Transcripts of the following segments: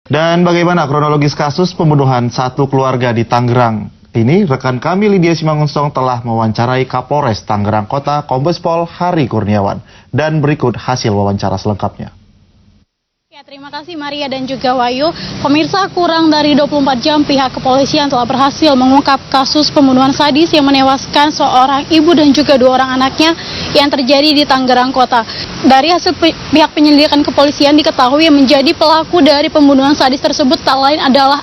Dan bagaimana kronologis kasus pembunuhan satu keluarga di Tangerang? Ini rekan kami Lydia Simangunsong telah mewawancarai Kapolres Tangerang Kota Kombes Pol Hari Kurniawan. Dan berikut hasil wawancara selengkapnya. Ya, terima kasih Maria dan juga Wahyu. Pemirsa, kurang dari 24 jam pihak kepolisian telah berhasil mengungkap kasus pembunuhan sadis yang menewaskan seorang ibu dan juga dua orang anaknya yang terjadi di Tangerang Kota. Dari hasil pihak penyelidikan kepolisian diketahui yang menjadi pelaku dari pembunuhan sadis tersebut tak lain adalah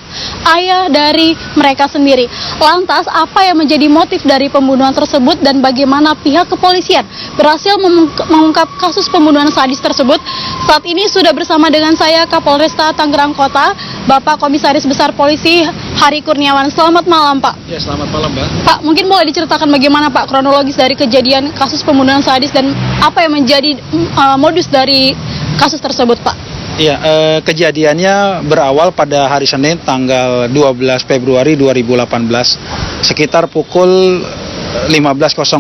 ayah dari mereka sendiri. Lantas, apa yang menjadi motif dari pembunuhan tersebut dan bagaimana pihak kepolisian berhasil mengungkap kasus pembunuhan sadis tersebut? Saat ini sudah bersama dengan saya Kapolresta Tangerang Kota, Bapak Komisaris Besar Polisi Hari Kurniawan. Selamat malam, Pak. Ya, selamat malam, Mbak. Pak, mungkin boleh diceritakan bagaimana, Pak, kronologis dari kejadian kasus pembunuhan sadis dan apa yang menjadi modus dari kasus tersebut, Pak? Iya, kejadiannya berawal pada hari Senin tanggal 12 Februari 2018 sekitar pukul 15.00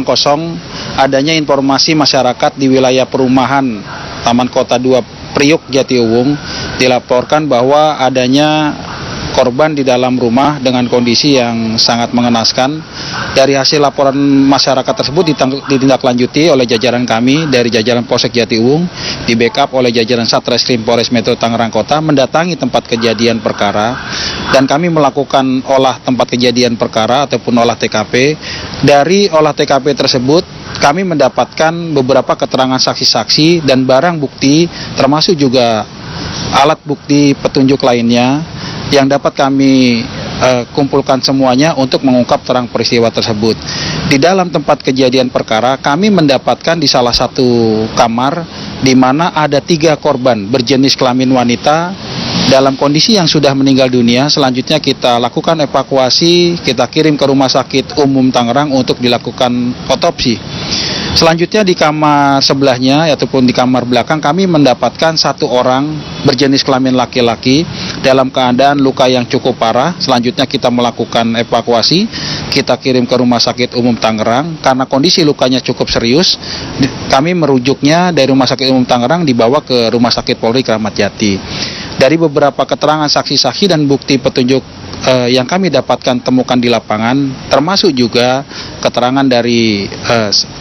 adanya informasi masyarakat di wilayah perumahan Taman Kota 2 Priuk Jatiuwung dilaporkan bahwa adanya korban di dalam rumah dengan kondisi yang sangat mengenaskan. Dari hasil laporan masyarakat tersebut ditindaklanjuti oleh jajaran kami dari jajaran Polsek Jatiuwung, di backup oleh jajaran Satreskrim Polres Metro Tangerang Kota mendatangi tempat kejadian perkara dan kami melakukan olah tempat kejadian perkara ataupun olah TKP. Dari olah TKP tersebut kami mendapatkan beberapa keterangan saksi-saksi dan barang bukti termasuk juga alat bukti petunjuk lainnya yang dapat kami kumpulkan semuanya untuk mengungkap terang peristiwa tersebut. Di dalam tempat kejadian perkara, kami mendapatkan di salah satu kamar di mana ada 3 korban berjenis kelamin wanita dalam kondisi yang sudah meninggal dunia. Selanjutnya kita lakukan evakuasi, kita kirim ke Rumah Sakit Umum Tangerang untuk dilakukan otopsi. Selanjutnya di kamar sebelahnya ataupun di kamar belakang kami mendapatkan 1 orang berjenis kelamin laki-laki dalam keadaan luka yang cukup parah. Selanjutnya kita melakukan evakuasi, kita kirim ke Rumah Sakit Umum Tangerang karena kondisi lukanya cukup serius. Kami merujuknya dari Rumah Sakit Umum Tangerang dibawa ke Rumah Sakit Polri Kramat Jati. Dari beberapa keterangan saksi-saksi dan bukti petunjuk yang kami dapatkan temukan di lapangan, termasuk juga keterangan dari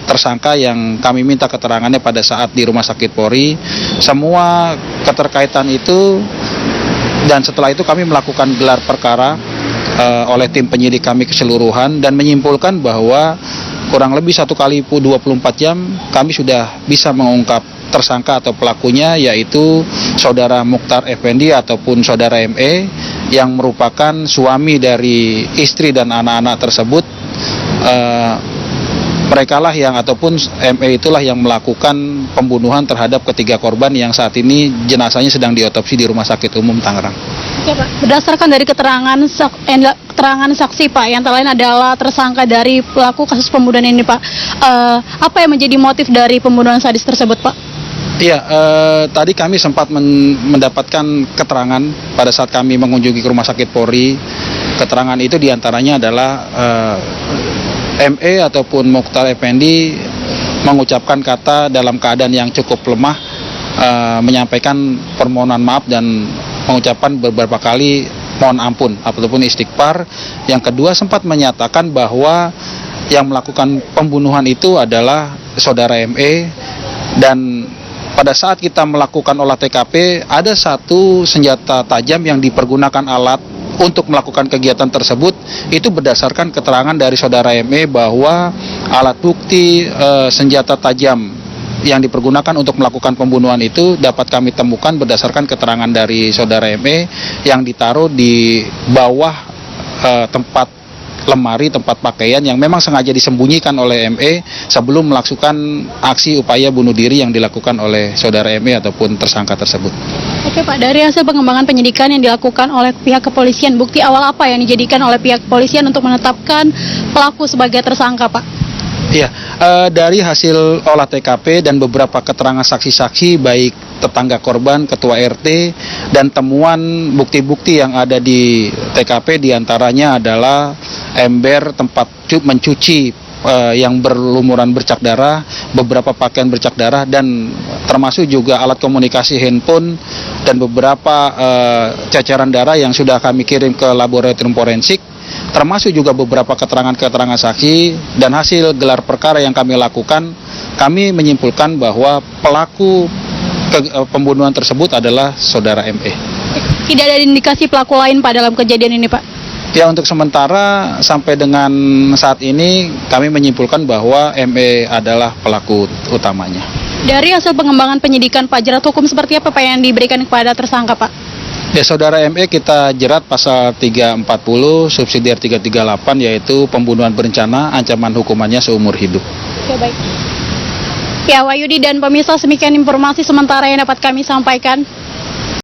tersangka yang kami minta keterangannya pada saat di Rumah Sakit Polri, semua keterkaitan itu, dan setelah itu kami melakukan gelar perkara oleh tim penyidik kami keseluruhan dan menyimpulkan bahwa kurang lebih 1 kali 24 jam kami sudah bisa mengungkap tersangka atau pelakunya, yaitu Saudara Mukhtar Effendi ataupun Saudara ME yang merupakan suami dari istri dan anak-anak tersebut. Mereka lah yang ataupun ME itulah yang melakukan pembunuhan terhadap ketiga korban yang saat ini jenazahnya sedang diotopsi di Rumah Sakit Umum Tangerang. Ya, Pak. Berdasarkan dari keterangan saksi, Pak, yang lain adalah tersangka dari pelaku kasus pembunuhan ini, Pak. Apa yang menjadi motif dari pembunuhan sadis tersebut, Pak? Iya, tadi kami sempat mendapatkan keterangan pada saat kami mengunjungi ke Rumah Sakit Polri. Keterangan itu diantaranya adalah ME ataupun Mukhtar Effendi mengucapkan kata dalam keadaan yang cukup lemah, menyampaikan permohonan maaf dan mengucapkan beberapa kali mohon ampun ataupun istighfar. Yang kedua sempat menyatakan bahwa yang melakukan pembunuhan itu adalah Saudara ME, dan pada saat kita melakukan olah TKP ada 1 senjata tajam yang dipergunakan alat untuk melakukan kegiatan tersebut. Itu berdasarkan keterangan dari Saudara ME bahwa alat bukti senjata tajam yang dipergunakan untuk melakukan pembunuhan itu dapat kami temukan berdasarkan keterangan dari Saudara ME yang ditaruh di bawah tempat lemari tempat pakaian yang memang sengaja disembunyikan oleh ME sebelum melakukan aksi upaya bunuh diri yang dilakukan oleh Saudara ME ataupun tersangka tersebut. Oke, Pak, dari hasil pengembangan penyidikan yang dilakukan oleh pihak kepolisian, bukti awal apa yang dijadikan oleh pihak kepolisian untuk menetapkan pelaku sebagai tersangka, Pak? Iya, dari hasil olah TKP dan beberapa keterangan saksi-saksi baik tetangga korban, ketua RT, dan temuan bukti-bukti yang ada di TKP diantaranya adalah ember tempat mencuci yang berlumuran bercak darah, beberapa pakaian bercak darah, dan termasuk juga alat komunikasi handphone dan beberapa ceceran darah yang sudah kami kirim ke laboratorium forensik, termasuk juga beberapa keterangan-keterangan saksi. Dan hasil gelar perkara yang kami lakukan, kami menyimpulkan bahwa pelaku pembunuhan tersebut adalah saudara ME. Tidak ada indikasi pelaku lain Pak dalam kejadian ini Pak? Ya, untuk sementara sampai dengan saat ini kami menyimpulkan bahwa ME adalah pelaku utamanya. Dari hasil pengembangan penyidikan Pak, jerat hukum seperti apa Pak yang diberikan kepada tersangka Pak? Ya, saudara ME kita jerat pasal 340 subsidiar 338, yaitu pembunuhan berencana, ancaman hukumannya seumur hidup. Oke, baik. Ya, Wahyudi dan pemirsa, demikian informasi sementara yang dapat kami sampaikan.